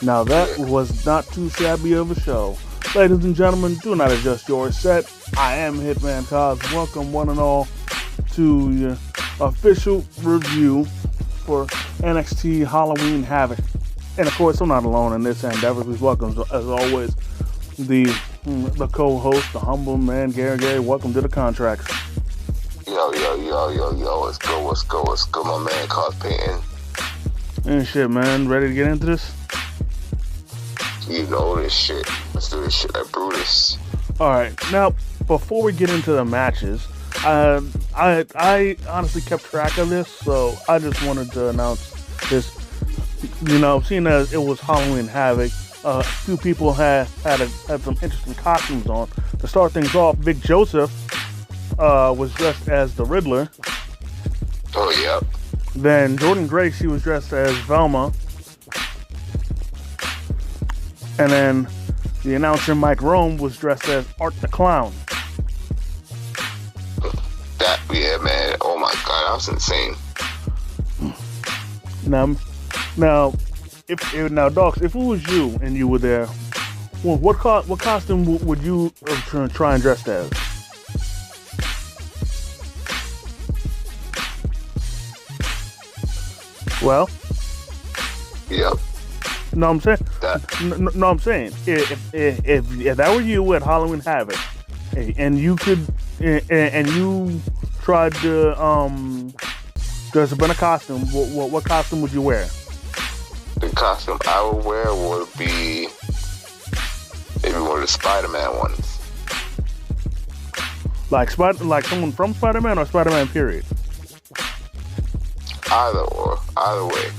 Now that was not too shabby of a show. Ladies and gentlemen, do not adjust your set. I am Hitman Cos. Welcome one and all to your official review for NXT Halloween Havoc. And of course, I'm not alone in this endeavor. Please welcome, as always, the co-host, the humble man, Gary. Welcome to the contracts. Yo, what's good, my man, Cos Payton. And shit, man, ready to get into this? You know this shit. Let's do this shit like Brutus. Alright, now, before we get into the matches, I honestly kept track of this, so I just wanted to announce this. You know, seeing as it was Halloween Havoc, a few people had some interesting costumes on. To start things off, Vic Joseph was dressed as the Riddler. Oh, yep. Then Jordan Grace, she was dressed as Velma. And then the announcer Mike Rome was dressed as Art the Clown. Yeah, man. Oh my god, that was insane. Now, dogs, if it was you and you were there, what costume would you try and dress as? Well, yep. No, I'm saying. No, I'm saying if that were you at Halloween Havoc, and you could, and you tried to dress up in a costume, what costume would you wear? The costume I would wear would be maybe one of the Spider-Man ones. Like someone from Spider-Man or Spider-Man period? Either way.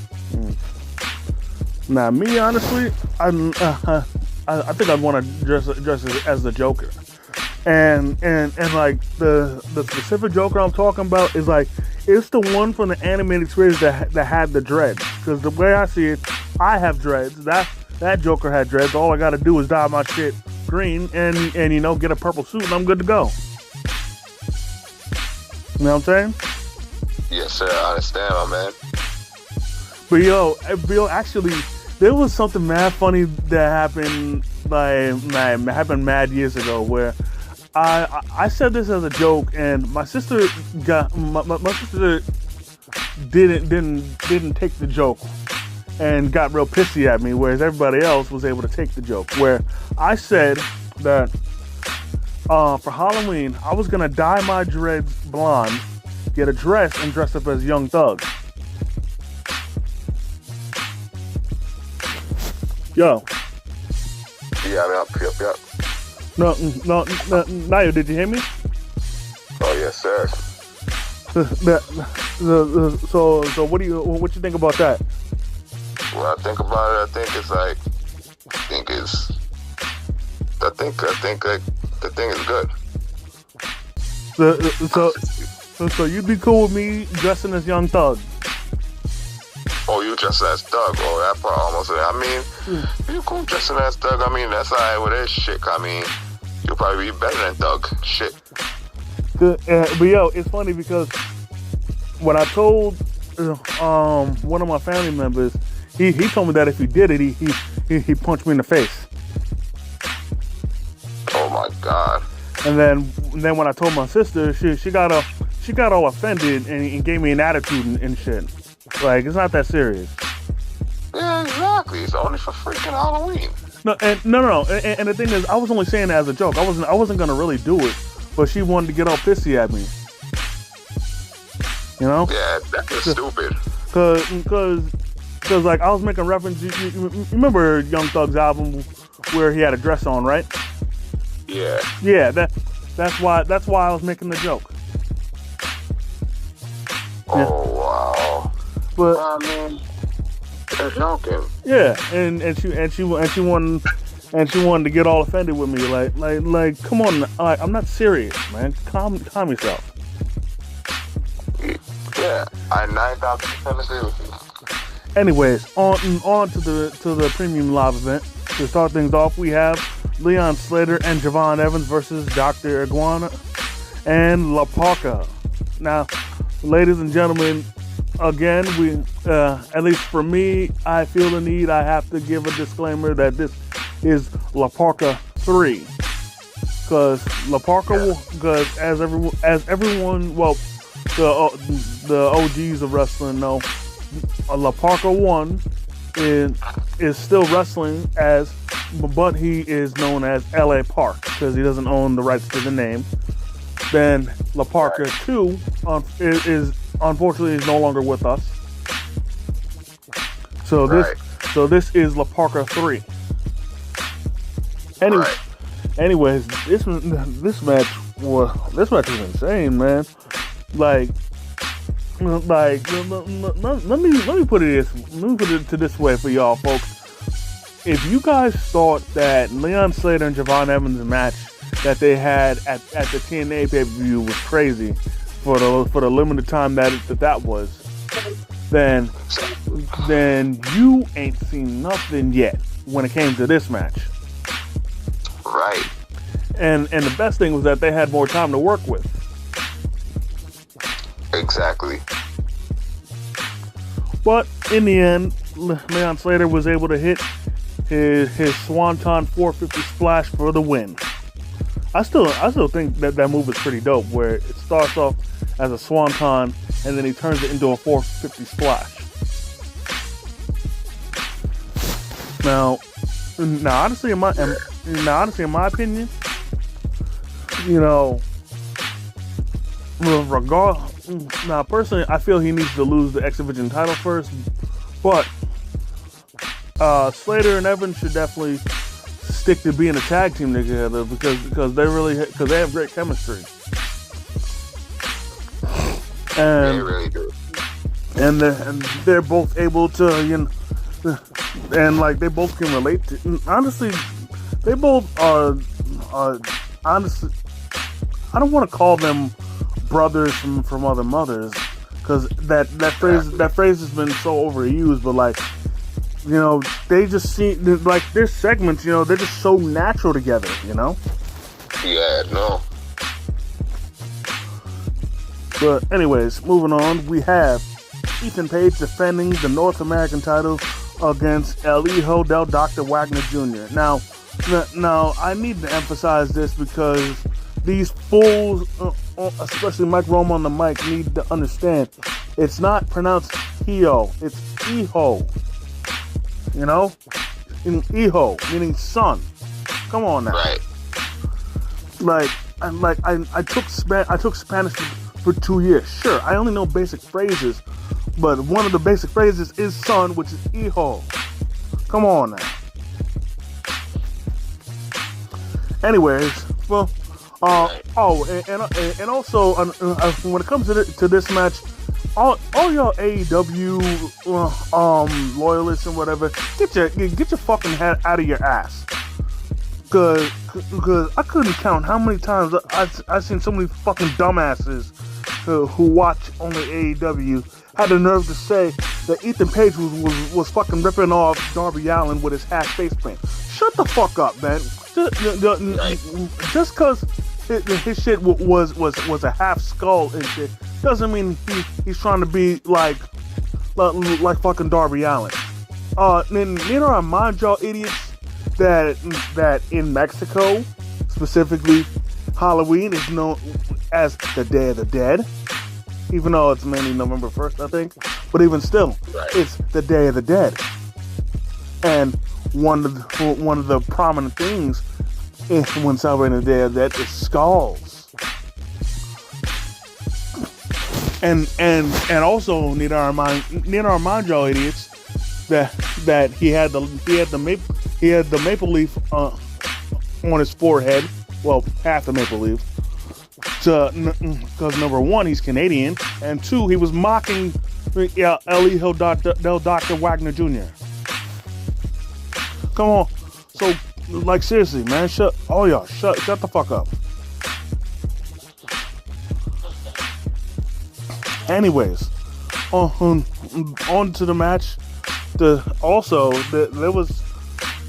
Now, me honestly, I think I'd want to dress as the Joker, and like the specific Joker I'm talking about is like it's the one from the animated series that had the dreads. Because the way I see it, I have dreads. That Joker had dreads. All I got to do is dye my shit green and you know, get a purple suit and I'm good to go. You know what I'm saying? Yes, sir. I understand, my man. But yo, actually, there was something mad funny that happened happened mad years ago where I said this as a joke and my sister my sister didn't take the joke and got real pissy at me, whereas everybody else was able to take the joke. Where I said that for Halloween I was gonna dye my dreads blonde, get a dress, and dress up as Young Thug. Yo. Yeah, yep. No, Nayo, did you hear me? Oh, yes, sir. So what you think about that? When I think about it, I think the thing is good. So you'd be cool with me dressing as Young Thug? Oh, you dressing as Thug? Oh, that part almost. I mean, you cool dressing as Thug. I mean, that's alright with this shit. I mean, you'll probably be better than Thug. Shit. But yo, it's funny because when I told one of my family members, he told me that if he did it, he punched me in the face. Oh my god. And then when I told my sister, she got all offended and gave me an attitude and shit. Like, it's not that serious. Yeah, exactly. It's only for freaking Halloween. No. And the thing is, I was only saying it as a joke. I wasn't gonna really do it, but she wanted to get all pissy at me. You know? Yeah, that's stupid. Cause like I was making reference. You remember Young Thug's album where he had a dress on, right? Yeah. Yeah. That's why I was making the joke. Oh yeah. Wow. But I mean, they're joking. Yeah, and she wanted to get all offended with me, like come on, like I'm not serious, man. Calm yourself. Yeah, I 9,000% agree with you. Anyways, on to the premium live event. To start things off, we have Leon Slater and Javon Evans versus Dr. Iguana and La Parka. Now, ladies and gentlemen, again, we at least for me, I feel the need. I have to give a disclaimer that this is La Parka 3, because La Parka, because as everyone, well, the OGs of wrestling know, La Parka 1 is still wrestling but he is known as LA Park because he doesn't own the rights to the name. Then La Parka 2 is unfortunately is no longer with us. So this is La Parka 3. Anyways, this match was insane, man. Like let me put it to this way for y'all folks. If you guys thought that Leon Slater and Javon Evans' match that they had at the TNA pay-per-view was crazy for the limited time that was, then you ain't seen nothing yet when it came to this match. Right. And the best thing was that they had more time to work with. Exactly. But in the end, Leon Slater was able to hit his Swanton 450 splash for the win. I still think that move is pretty dope, where it starts off as a Swanton and then he turns it into a 450 splash. Now honestly, in my opinion, you know, personally, I feel he needs to lose the X Division title first, but Slater and Evans should definitely stick to being a tag team together because they have great chemistry. And they really do. And they're both able to, you know, and like they both can relate to. Honestly, they both are honestly. I don't want to call them brothers from other mothers, because that phrase has been so overused. But like, you know, they just seem like their segments. You know, they're just so natural together. You know. Yeah. No. But anyways, moving on, we have Ethan Page defending the North American title against El Hijo del Dr. Wagner Jr. Now, I need to emphasize this because these fools, especially Mike Roma on the mic, need to understand it's not pronounced Hio, it's Hijo. You know? Hijo, meaning son. Come on now. Right. I took Spanish for 2 years. Sure, I only know basic phrases, but one of the basic phrases is son, which is hijo. Come on now. Anyways, well, and also when it comes to this match, all y'all AEW loyalists and whatever, get your fucking head out of your ass. Cause I couldn't count how many times I've seen so many fucking dumbasses who watch only AEW had the nerve to say that Ethan Page was fucking ripping off Darby Allin with his half face paint. Shut the fuck up, man. Just cause his shit was a half skull and shit doesn't mean he's trying to be like fucking Darby Allin. Neither are mind y'all idiots that in Mexico, specifically, Halloween is known as the Day of the Dead, even though it's mainly November 1st, I think. But even still, it's the Day of the Dead. And one of the prominent things when celebrating the Day of the Dead is skulls. And also neither are mind y'all idiots that he had the maple leaf on his forehead. Well, half the maple leaf. Because number one, he's Canadian, and two, he was mocking El Hijo del Dr. Wagner Jr. Come on. So, like, seriously, man, shut the fuck up. Anyways, on to the match. There was,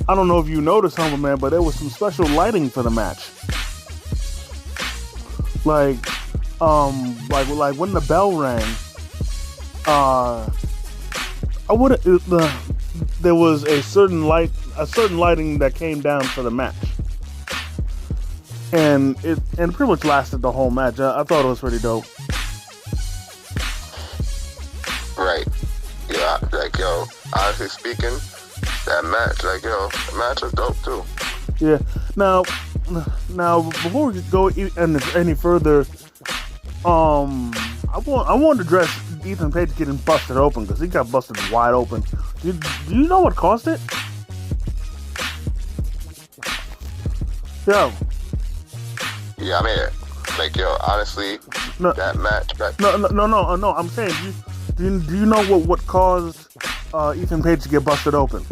I don't know if you noticed, Humble Man, but there was some special lighting for the match. Like when the bell rang, I would there was a certain lighting that came down for the match, and it pretty much lasted the whole match. I thought it was pretty dope. Right. Yeah, like, yo, honestly speaking, that match, like, yo, the match was dope too. Yeah. Now, before we go any further, I want to address Ethan Page getting busted open, because he got busted wide open. Do you know what caused it? Yo. Yeah, I mean, like, yo, honestly, that match. No. I'm saying, do you know what caused Ethan Page to get busted open?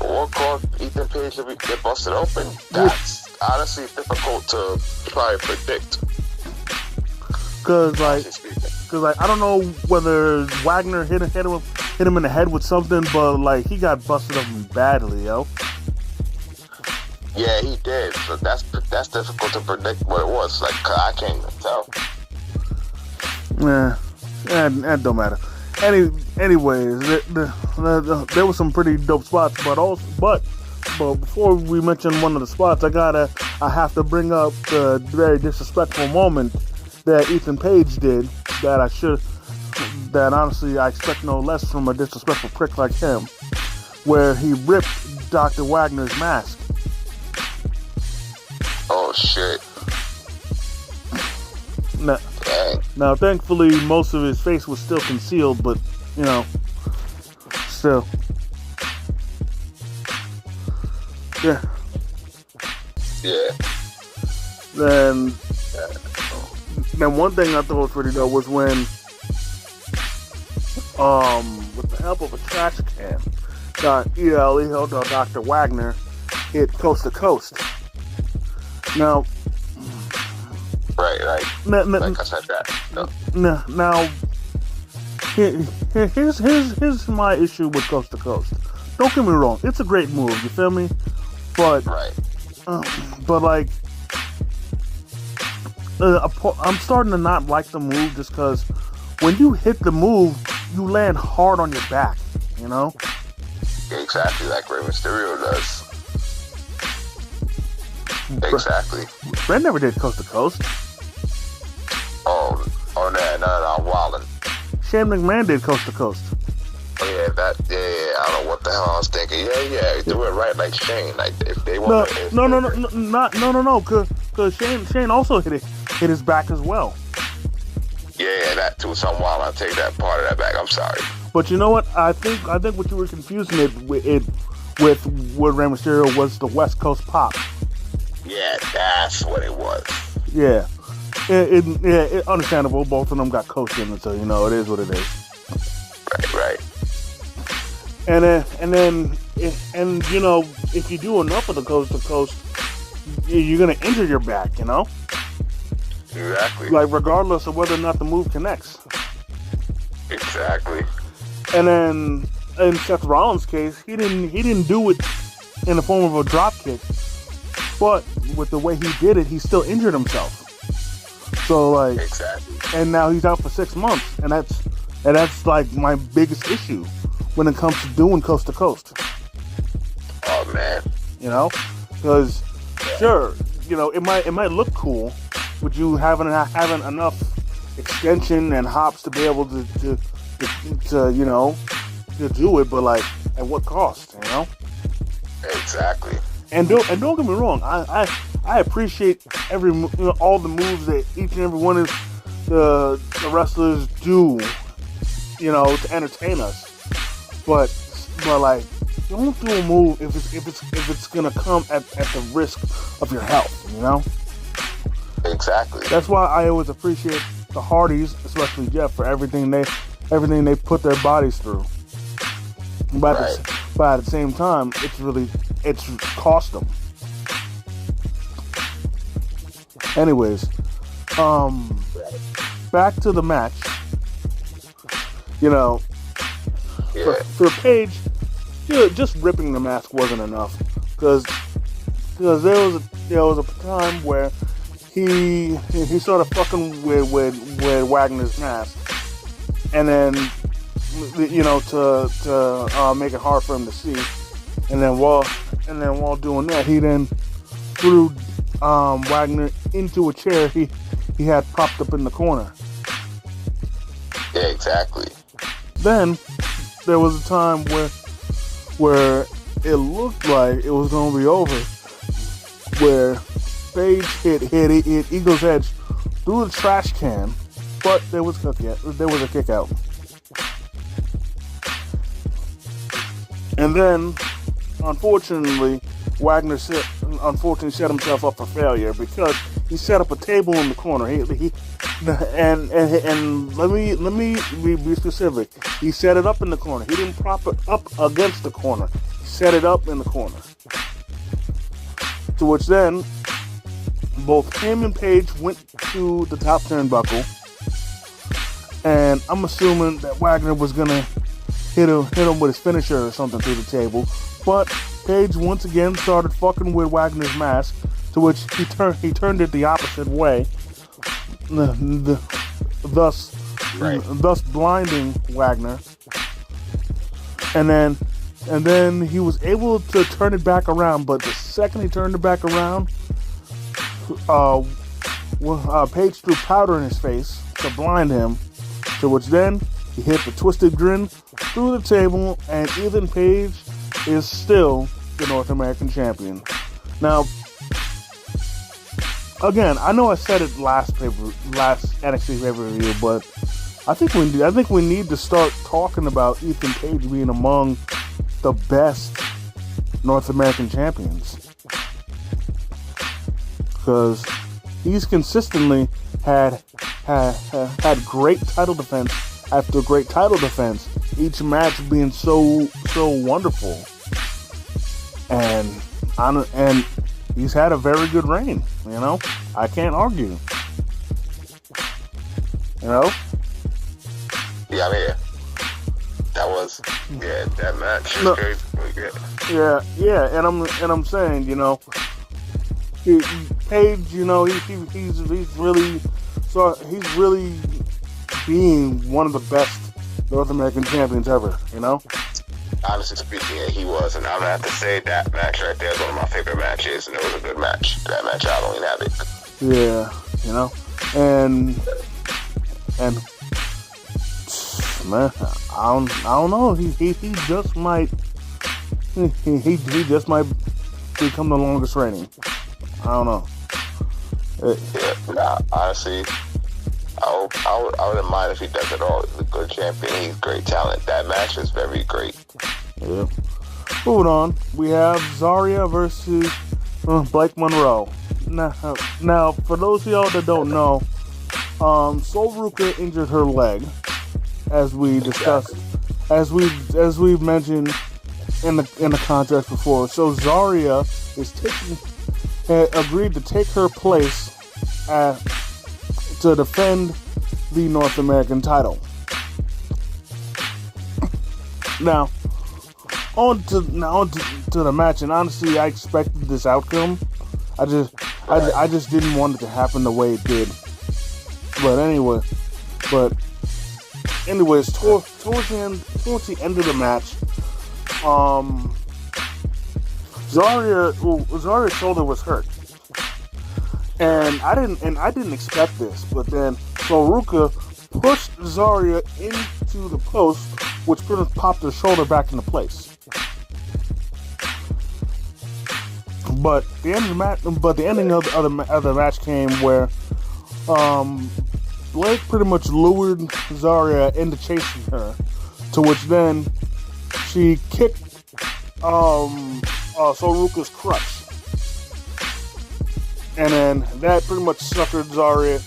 What caused Ethan Page to get busted open? That's honestly difficult to try and predict. Cause I don't know whether Wagner hit him in the head with something, but like he got busted open badly, yo. Yeah, he did. So that's difficult to predict what it was. Like, I can't even tell. Yeah, that don't matter. Anyways, there were some pretty dope spots, but before we mention one of the spots, I have to bring up the very disrespectful moment that Ethan Page did that honestly I expect no less from a disrespectful prick like him, where he ripped Dr. Wagner's mask. Oh shit. Now, thankfully, most of his face was still concealed, but, you know, still. Yeah. Yeah. Then one thing I thought was pretty dope was when, with the help of a trash can, Dr. Wagner hit Coast to Coast. Now, right. Like I said that. No. Now, here's my issue with Coast to Coast. Don't get me wrong, it's a great move. You feel me? But like, I'm starting to not like the move just because when you hit the move, you land hard on your back. You know? Exactly like Rey Mysterio does. Exactly. Brett never did Coast to Coast. Oh, no, I'm wildin'. Shane McMahon did Coast to Coast. Oh yeah, I don't know what the hell I was thinking. Yeah, do it right like Shane. Like if they want to. No, because Shane also hit his back as well. Yeah, that too. So I'm wild. I'll take that part of that back. I'm sorry. But you know what? I think what you were confusing it with Rey Mysterio was the West Coast pop. Yeah, that's what it was. Yeah. It understandable. Both of them got coast in it, so you know it is what it is. Right. And then you know, if you do enough of the coast to coast, you're gonna injure your back. You know. Exactly. Like regardless of whether or not the move connects. Exactly. And then in Seth Rollins' case, he didn't do it in the form of a drop kick, but with the way he did it, he still injured himself. So like, exactly. And now he's out for 6 months, and that's like my biggest issue when it comes to doing coast to coast. Oh man. You know, because sure, you know, it might look cool with you having enough extension and hops to be able to you know, to do it, but like at what cost, you know? Exactly. And don't get me wrong, I appreciate all the moves that each and every one of the wrestlers do, you know, to entertain us. But like, don't do a move if it's gonna come at the risk of your health, you know? Exactly. That's why I always appreciate the Hardys, especially Jeff, for everything they put their bodies through. But at the same time, it's cost them. Anyways, back to the match. You know, for Paige, just ripping the mask wasn't enough, because there was a time where he started fucking with Wagner's mask, and then to make it hard for him to see. And then while doing that, he then threw Wagner into a chair he had propped up in the corner. Yeah, exactly. Then there was a time where it looked like it was going to be over, where Paige hit Eagle's Edge through the trash can, but there was a kick out. And then, unfortunately, Wagner set himself up for failure because he set up a table in the corner. And let me be specific. He set it up in the corner. He didn't prop it up against the corner. He set it up in the corner. To which then, both him and Paige went to the top turnbuckle, and I'm assuming that Wagner was gonna hit him with his finisher or something through the table, but Paige once again started fucking with Wagner's mask, to which he turned it the opposite way, thus blinding Wagner, and then he was able to turn it back around, but the second he turned it back around, Paige threw powder in his face to blind him, to which then he hit the twisted grin through the table, and Ethan Page is still the North American champion. Now, again, I know I said it last NXT pay-per-view, but I think we need to start talking about Ethan Page being among the best North American champions, because he's consistently had great title defense after great title defense, each match being so wonderful, and he's had a very good reign. I can't argue. Yeah, I mean, that match was great. Yeah, and I'm saying, Paige, he's really being one of the best North American champions ever, Honestly speaking, yeah, he was, and I'm gonna have to say that match right there is one of my favorite matches, and it was a good match. That match out on Havoc. Yeah, and man, I don't know. He just might become the longest reigning. I don't know. Honestly, I wouldn't mind if he does it all. He's a good champion. He's great talent. That match is very great. Yeah. Moving on, we have Zarya versus Blake Monroe. Now, for those of y'all that don't know, Sol Ruka injured her leg, as we discussed, as we've mentioned in the contract before. So Zarya agreed to take her place to defend the North American title. Now, on to the match, and honestly, I expected this outcome. I just didn't want it to happen the way it did. But anyways, towards the end of the match, Zarya's shoulder was hurt, and I didn't expect this. But then Sol Ruka pushed Zarya into the post, which pretty much popped her shoulder back into place. But the ending of the match came where Blake pretty much lured Zarya into chasing her, to which then she kicked Sol Ruka's crutch, and then that pretty much suckered Zarya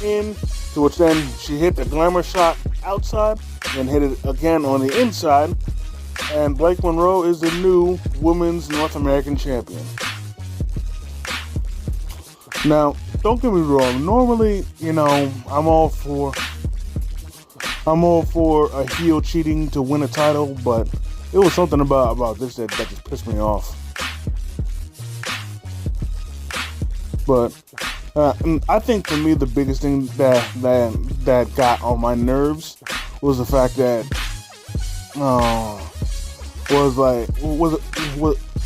in, to which then she hit the glamour shot outside and hit it again on the inside, and Blake Monroe is the new Women's North American Champion. Now, don't get me wrong. Normally, I'm all for a heel cheating to win a title, but it was something about this that just pissed me off. But I think for me the biggest thing that got on my nerves was the fact that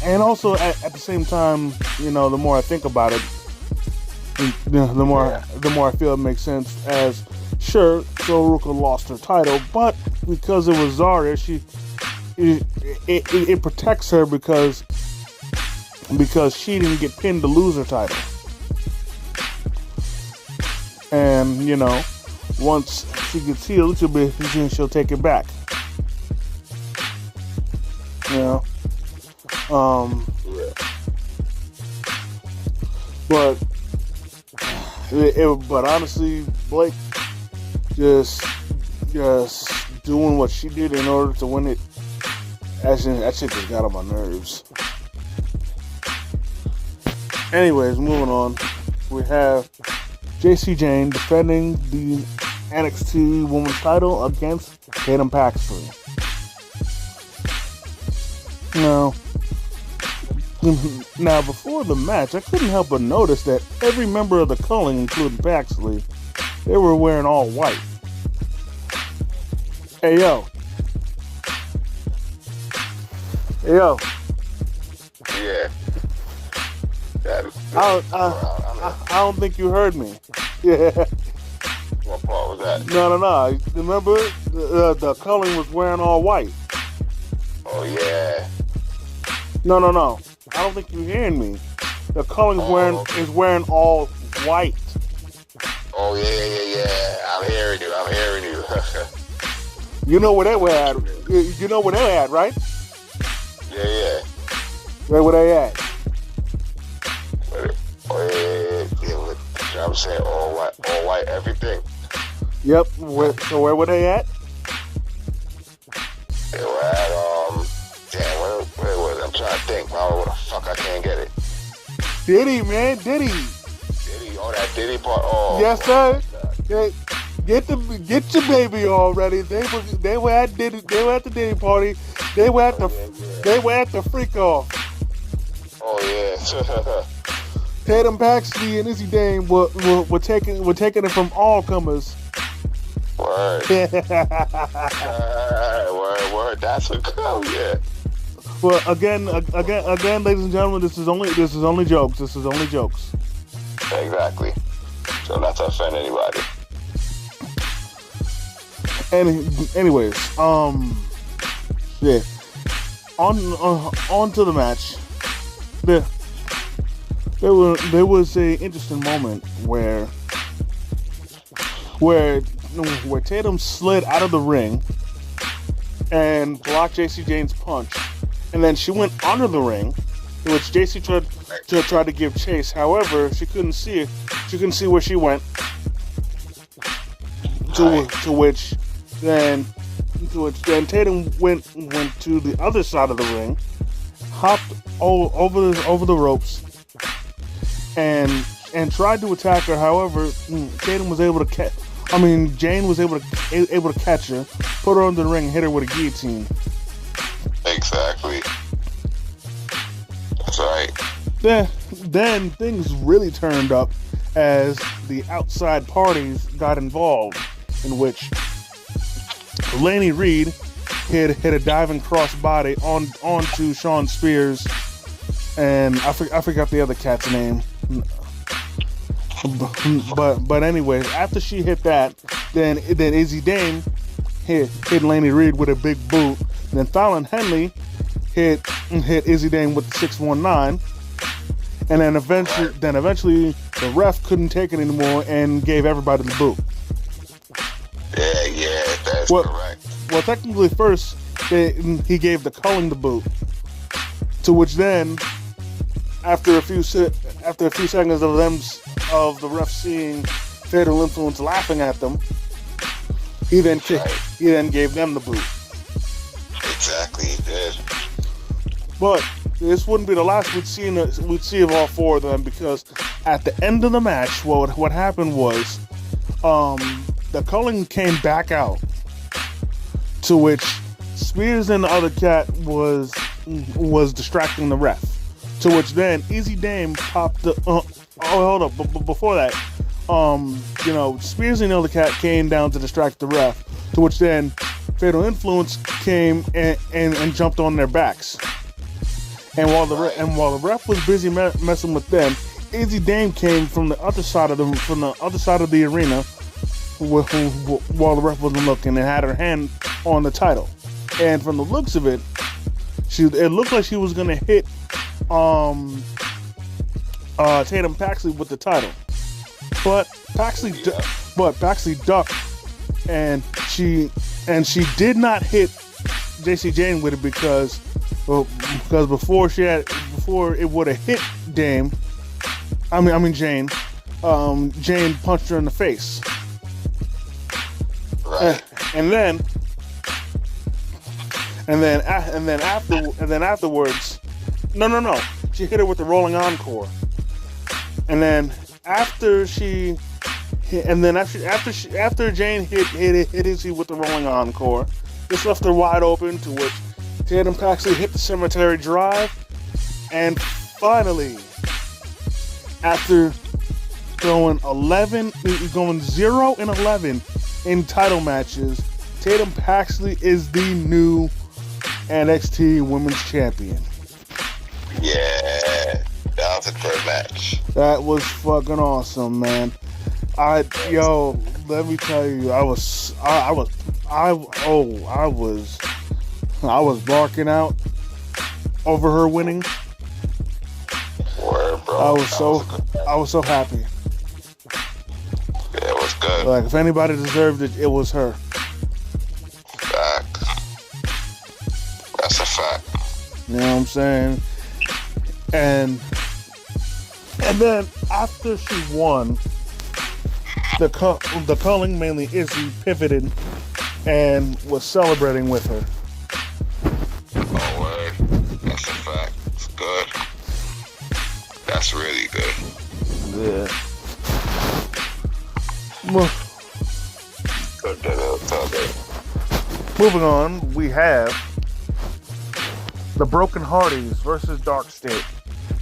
and also at the same time, the more I think about it, the more I feel it makes sense. As sure, Soruka lost her title, but because it was Zarya, it protects her because she didn't get pinned to lose her title. And once she gets healed, she'll take it back. But honestly, Blake just doing what she did in order to win it. That shit just got on my nerves. Anyways, moving on. We have JC Jane defending the NXT Women's title against Tatum Paxley. Now, before the match, I couldn't help but notice that every member of the Culling, including Paxley, they were wearing all white. Hey yo. Yeah. I don't think you heard me. Yeah. What part was that? No. Remember, the Culling was wearing all white. Oh yeah. No. I don't think you're hearing me. The Culling is wearing all white. Oh yeah. I'm hearing you. You know where they were at. You know where they're at, right? Yeah. Where they at? I'm saying all white, everything. Yep. So where were they at? They were at where was it? I'm trying to think. Where the fuck I can't get it. Diddy, man, Diddy. Oh, that Diddy part. Oh. Yes, sir. Get your baby already. They were at Diddy. They were at the Diddy party. They were at the freak off. Oh yeah. Tatum Paxley and Izzy Dame were taking it from all comers. Word. Word. That's a go. Yeah. Well, again, ladies and gentlemen, this is only jokes. This is only jokes. Exactly. So not to offend anybody. Anyways, yeah. On to the match. There was a interesting moment where Tatum slid out of the ring and blocked JC Jane's punch, and then she went under the ring, in which JC tried to give chase. However, she couldn't see it. She couldn't see where she went. To which then Tatum went to the other side of the ring, hopped over the ropes, and tried to attack her. However, Jane was able to catch her, put her under the ring, and hit her with a guillotine. Exactly. That's right. Then things really turned up as the outside parties got involved, in which Laney Reed hit a diving crossbody onto Sean Spears, and I forgot the other cat's name. But anyway, after she hit that, then Izzy Dame hit Laney Reed with a big boot. Then Fallon Henley hit Izzy Dame with the 619, and then eventually the ref couldn't take it anymore and gave everybody the boot. Yeah, that's correct. Well, technically, first he gave the Culling the boot, to which then, after a few seconds of the ref seeing Fatal Influence laughing at them, he then gave them the boot. Exactly, he did. But this wouldn't be the last we'd see of all four of them, because at the end of the match, what happened was, the Culling came back out, to which Spears and the other cat was distracting the ref. To which then Izzy Dame popped the. Hold up! Before that, Spears and the other cat came down to distract the ref. To which then Fatal Influence came and jumped on their backs. And while the ref was busy messing with them, Izzy Dame came from the other side of the arena while the ref wasn't looking and had her hand on the title. And from the looks of it, it looked like she was gonna hit Tatum Paxley with the title, but Paxley ducked, and she did not hit JC Jane with it because before it would have hit Jane, Jane punched her in the face. Right. And then afterwards, no, she hit her with the rolling encore. And then after Jane hit Izzy with the rolling encore, this left her wide open, to which Tatum Paxley hit the cemetery drive, and finally, after going 0-11 in title matches, Tatum Paxley is the new NXT Women's Champion. Yeah, that was a great match. That was fucking awesome, man. Let me tell you, I was barking out over her winning. Word, bro. I was so happy. Yeah, it was good. Like, if anybody deserved it, it was her. Fact. That's a fact. You know what I'm saying? And then after she won, the culling, mainly Izzy, pivoted and was celebrating with her. Oh, word. That's a fact. It's good. That's really good. Yeah. Moving on, we have the Broken Hardys versus Dark State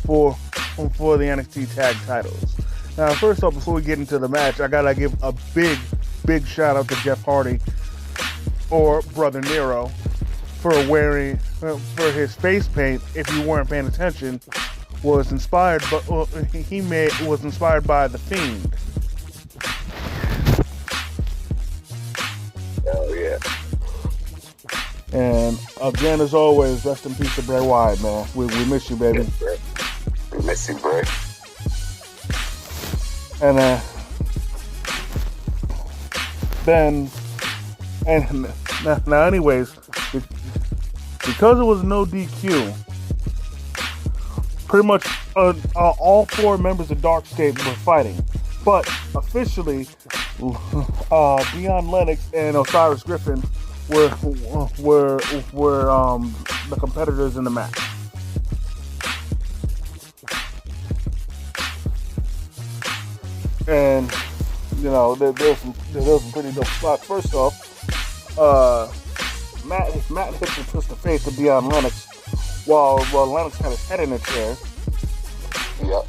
for the NXT Tag Titles. Now, first off, before we get into the match, I gotta give a big shout out to Jeff Hardy, or Brother Nero, for his face paint. If you weren't paying attention, was inspired by The Fiend. Oh yeah. And again, as always, rest in peace to Bray Wyatt, man. We miss you, baby. We miss you, Bray. And now, anyways, because it was no DQ, pretty much all four members of Dark State were fighting. But officially, Deion Lennox and Osiris Griffin were the competitors in the match. And there's some pretty dope spots. First off, Matt hit the twist of fate to Deion Lennox while Lennox had his head in a chair. Yep.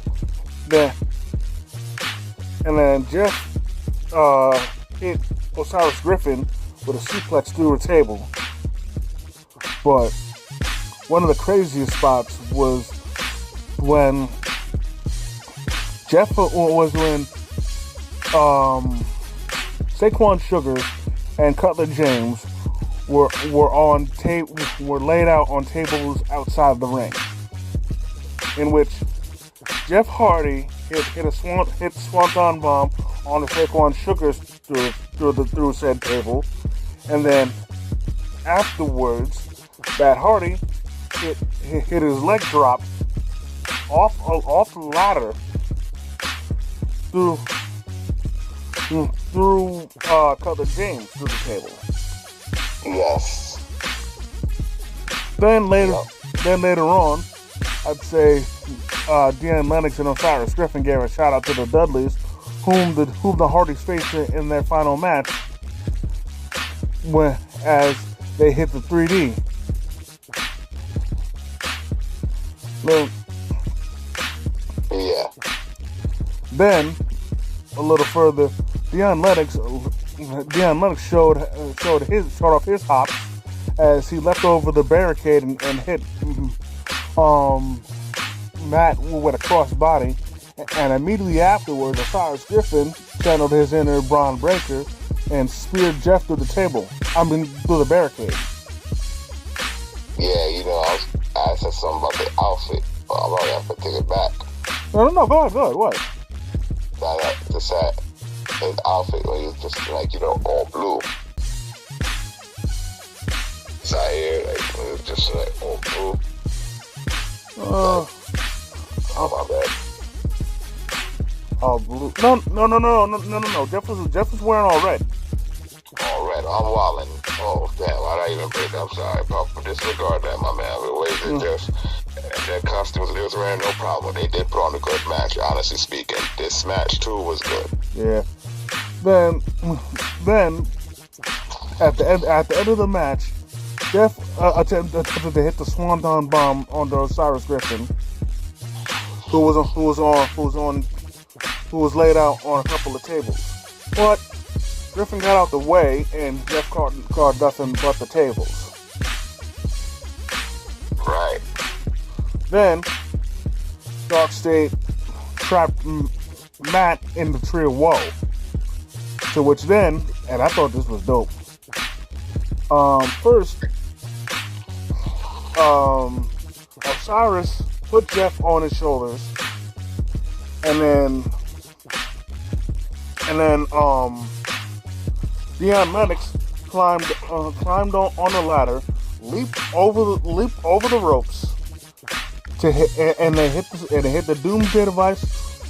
And then Jeff hit Osiris Griffin with a suplex through a table. But one of the craziest spots was when Saquon Sugar and Cutler James were laid out on tables outside the ring, in which Jeff Hardy hit a swanton bomb on the Saquon Sugar through said table, and then afterwards, Matt Hardy hit his leg drop off the ladder through Cutler James through the table. Yes. Then later on, I'd say Deion Lennox and Osiris Griffin gave a shout out to the Dudleys, whom the Hardys faced in their final match, as they hit the 3D. Yeah. Then, a little further, Deion Lennox Deion Lennox showed off his hops as he leapt over the barricade and hit Matt with a crossbody. And immediately afterwards, Osiris Griffin channeled his inner Braun Breaker and speared Jeff through the through the barricade. Yeah, I said something about the outfit, but I'm already have to take it back. No, go ahead, what? Just that his outfit when he was just all blue. Side here, when he was just all blue. Oh my bad. Oh, blue. No. Jeff was wearing all red. All red. I'm wildin'. Oh, damn. Why did I even break up? I'm sorry, but disregard that, my man. The way they just, their costumes they was wearing, no problem. They did put on a good match, honestly speaking. This match, too, was good. Yeah. Then, at the end of the match, Jeff attempted to hit the Swanton Bomb on Osiris Griffin, who was laid out on a couple of tables. But Griffin got out the way, and Jeff caught nothing but the tables. Right. Then Dark State trapped Matt in the Tree of Woe. To which then, and I thought this was dope. First, Osiris put Jeff on his shoulders, and then Deion Lennox climbed on the ladder, leaped over the ropes to hit, and they hit the Doomsday device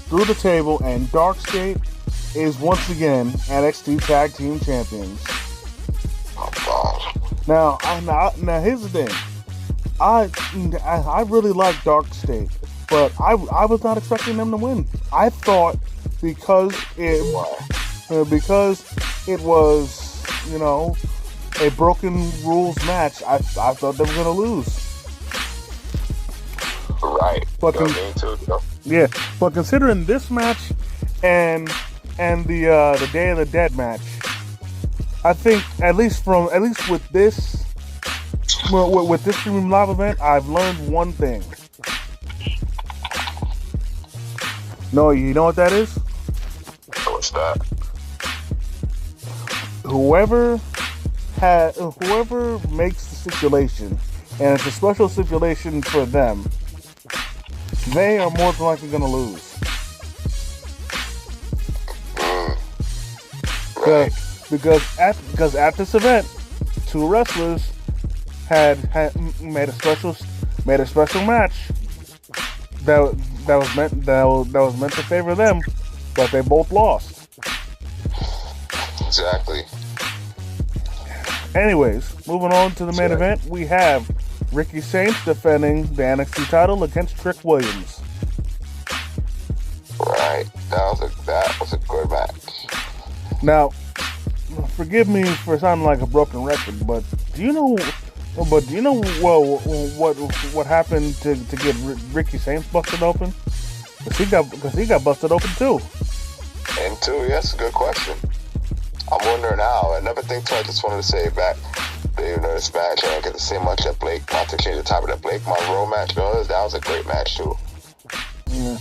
through the table, and Dark State is once again NXT Tag Team Champions. Now here's the thing. I really like Dark State, but I was not expecting them to win. I thought because it was, a broken rules match, I thought they were gonna lose. Right. But yeah, but considering this match and the Day of the Dead match, I think at least with this Premium Live event, I've learned one thing. No, you know what that is? What's that? Whoever makes the stipulation, and it's a special stipulation for them, they are more than likely going to lose. Right. Because at this event, two wrestlers had made a special match that was meant to favor them, but they both lost. Exactly. Anyways, moving on to the main event, we have Ricky Saints defending the NXT title against Trick Williams. Right. That was a good match. Now, forgive me for sounding like a broken record, but do you know what happened to get Ricky Saints busted open? Because he got busted open too. And two, yes, good question. I'm wondering now. Another thing too, I just wanted to say back, this match, I didn't get to see much at Blake. Not to change the topic, that Blake Monroe match that was a great match too. Yeah.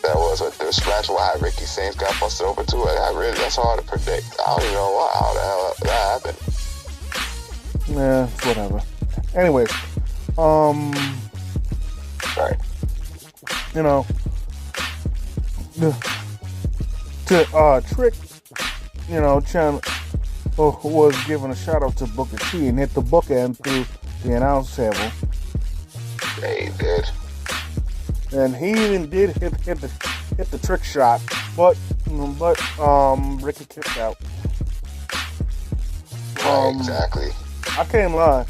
That was this match where how Ricky Saints got busted open too. That's hard to predict. I don't even know how the hell that happened. Yeah, it's whatever. Anyways, right. Trick, was giving a shout out to Booker T and hit the bookend through the announce table. Yeah, he did. And he even did hit the trick shot, but Ricky kicked out. Right, exactly. I can't lie.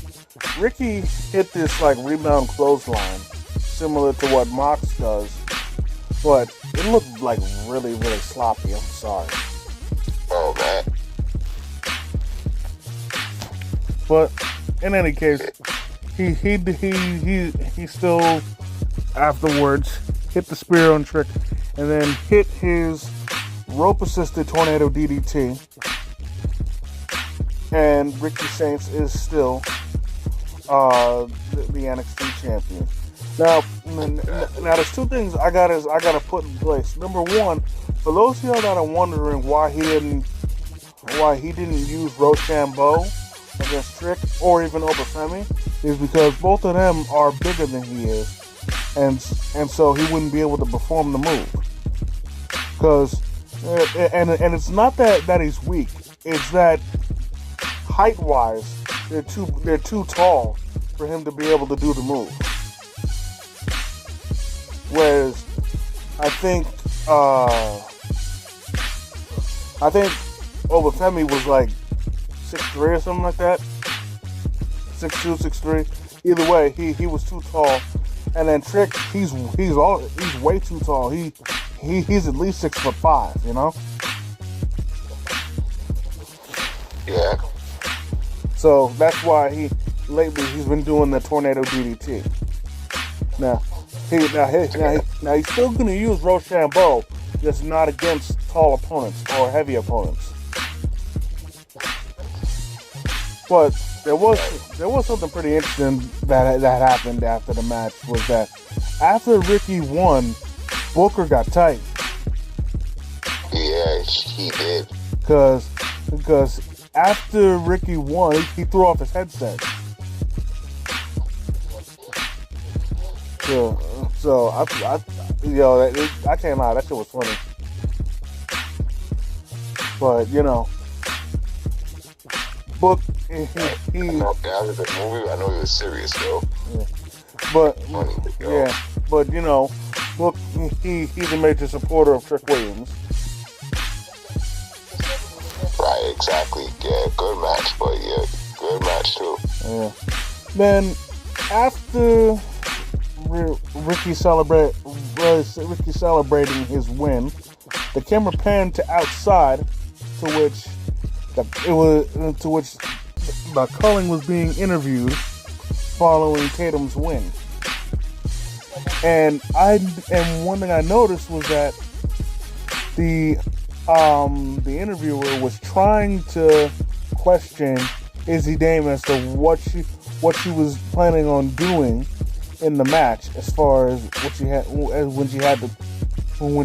Ricky hit this rebound clothesline, similar to what Mox does, but it looked like really, really sloppy. I'm sorry. Oh man. But in any case, he still afterwards hit the spear on Trick, and then hit his rope-assisted tornado DDT and Ricky Saints is still the NXT champion. Now, there's two things I gotta put in place. Number one, for those of y'all that are wondering why he didn't use Rochambeau against Trick or even Obafemi, is because both of them are bigger than he is, and so he wouldn't be able to perform the move. Because and it's not that he's weak; it's that height-wise, they're too tall for him to be able to do the move. Whereas I think Obafemi was like 6'3" or something like that. 6'2", 6'3". Either way, he was too tall. And then Trick, he's way too tall. He's at least 6'5", you know? Yeah. So that's why lately he's been doing the tornado DDT. Now he's still gonna use Rochambeau, just not against tall opponents or heavy opponents. But there was something pretty interesting that happened after the match. Was that after Ricky won, Booker got tight. Yeah, he did. Because after Ricky won, he threw off his headset. So I can't lie, that shit was funny. But Book, after the movie, I know he was serious though. Yeah. But funny, Book, he's a major supporter of Trick Williams. Right, exactly. Yeah, good match, but yeah, good match too. Yeah. Then after Ricky celebrating his win, the camera panned to outside, to which Culling was being interviewed following Tatum's win. And one thing I noticed was that the interviewer was trying to question Izzy Dame as to what she was planning on doing in the match, as far as what she had when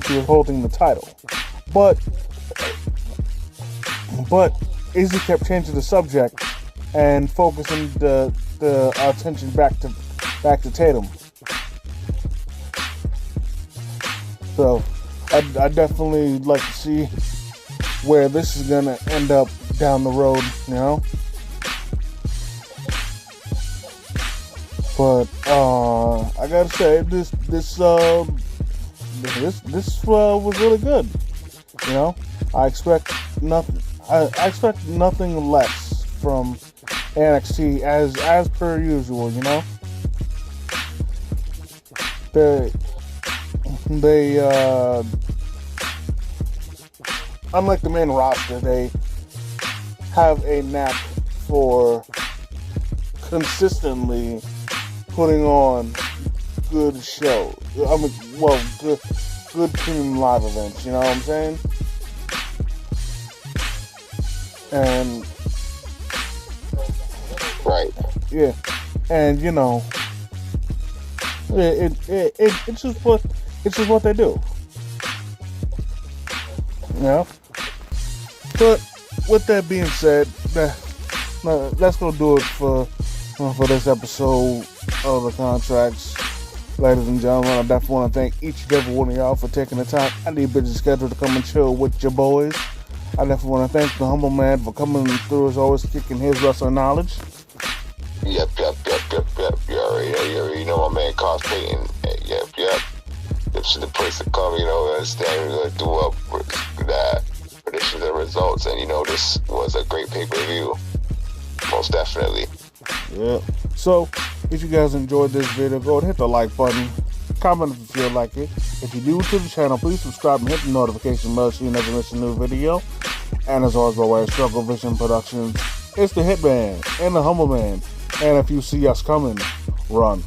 she was holding the title. But Izzy kept changing the subject and focusing the attention back to Tatum. So I definitely like to see where this is gonna end up down the road, you know. But I gotta say this was really good. You know, I expect nothing less from NXT as per usual. You know, they unlike the main roster, they have a knack for consistently putting on good shows. Good premium live events. You know what I'm saying? And right, yeah, and it's just what they do. You know. But with that being said, let's go do it for this episode of the Contracts. Ladies and gentlemen, I definitely want to thank each and every one of y'all for taking the time out of your busy schedule to come and chill with your boys. I definitely want to thank the Humble Man for coming through as always, kicking his wrestling knowledge. Yep. You already know my man cosplaying. Yep. This is the place to come, understand. We're going to do up that predictions and results. And, this was a great pay-per-view. Most definitely. Yeah. So, if you guys enjoyed this video, go ahead and hit the like button. Comment if you feel like it. If you're new to the channel, please subscribe and hit the notification bell so you never miss a new video. And as always, by way of Struggle Vision Productions, it's the Hitman and the Humble Man. And if you see us coming, run.